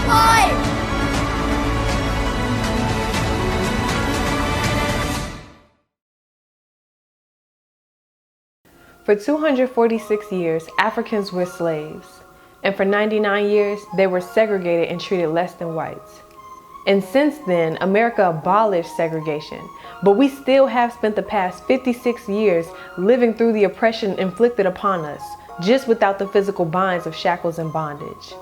FLOYD! For 246 years, Africans were slaves, and for 99 years, they were segregated and treated less than whites. And since then, America abolished segregation, but we still have spent the past 56 years living through the oppression inflicted upon us, just without the physical binds of shackles and bondage.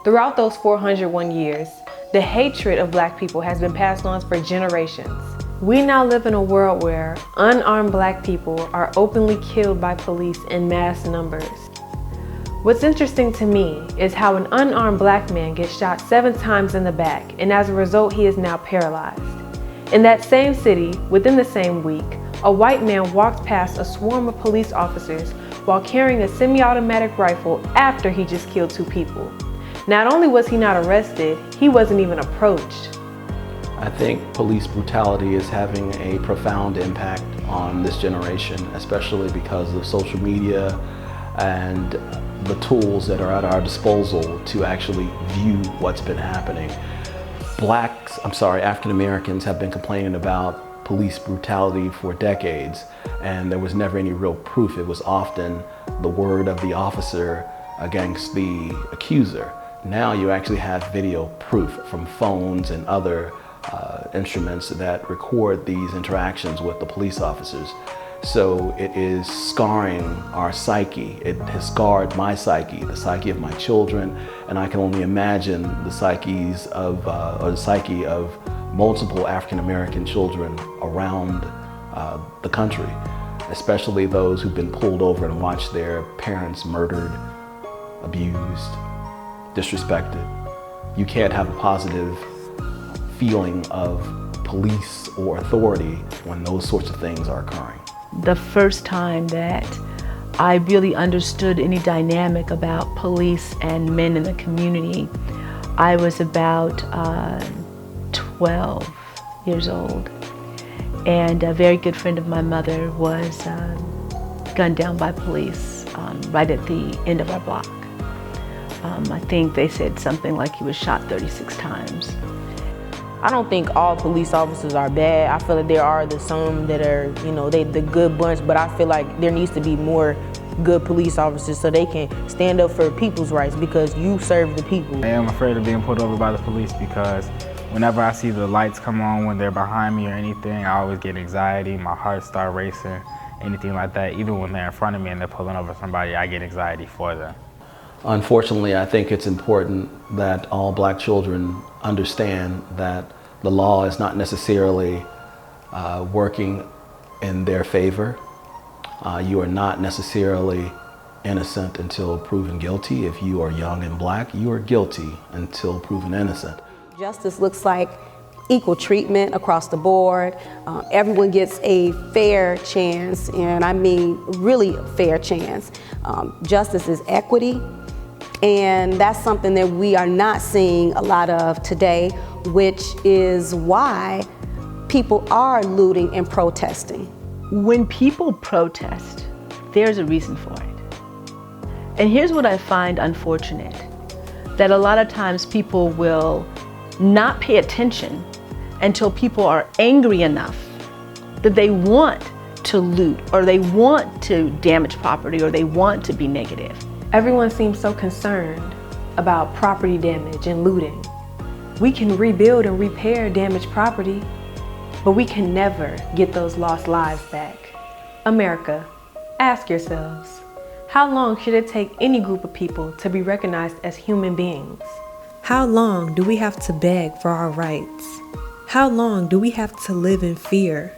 Throughout those 401 years, the hatred of Black people has been passed on for generations. We now live in a world where unarmed Black people are openly killed by police in mass numbers. What's interesting to me is how an unarmed Black man gets shot 7 times in the back, and as a result, he is now paralyzed. In that same city, within the same week, a white man walked past a swarm of police officers while carrying a semi-automatic rifle after he just killed 2 people. Not only was he not arrested, he wasn't even approached. I think police brutality is having a profound impact on this generation, especially because of social media and the tools that are at our disposal to actually view what's been happening. African Americans have been complaining about police brutality for decades, and there was never any real proof. It was often the word of the officer against the accuser. Now you actually have video proof from phones and other instruments that record these interactions with the police officers. So it is scarring our psyche. It has scarred my psyche, the psyche of my children, and I can only imagine the psyche of multiple African American children around the country, especially those who've been pulled over and watched their parents murdered, abused, disrespected. You can't have a positive feeling of police or authority when those sorts of things are occurring. The first time that I really understood any dynamic about police and men in the community, I was about 12 years old. And a very good friend of my mother was gunned down by police right at the end of our block. I think they said something like he was shot 36 times. I don't think all police officers are bad. I feel like there are some that are, the good bunch, but I feel like there needs to be more good police officers so they can stand up for people's rights because you serve the people. I am afraid of being pulled over by the police because whenever I see the lights come on when they're behind me or anything, I always get anxiety, my heart starts racing, anything like that. Even when they're in front of me and they're pulling over somebody, I get anxiety for them. Unfortunately, I think it's important that all Black children understand that the law is not necessarily working in their favor. You are not necessarily innocent until proven guilty. If you are young and Black, you are guilty until proven innocent. Justice looks like equal treatment across the board. Everyone gets a fair chance, and I mean really a fair chance. Justice is equity. And that's something that we are not seeing a lot of today, which is why people are looting and protesting. When people protest, there's a reason for it. And here's what I find unfortunate, that a lot of times people will not pay attention until people are angry enough that they want to loot, or they want to damage property, or they want to be negative. Everyone seems so concerned about property damage and looting. We can rebuild and repair damaged property, but we can never get those lost lives back. America, ask yourselves, how long should it take any group of people to be recognized as human beings? How long do we have to beg for our rights? How long do we have to live in fear?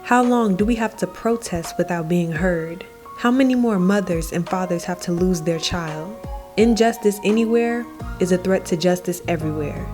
How long do we have to protest without being heard? How many more mothers and fathers have to lose their child? Injustice anywhere is a threat to justice everywhere.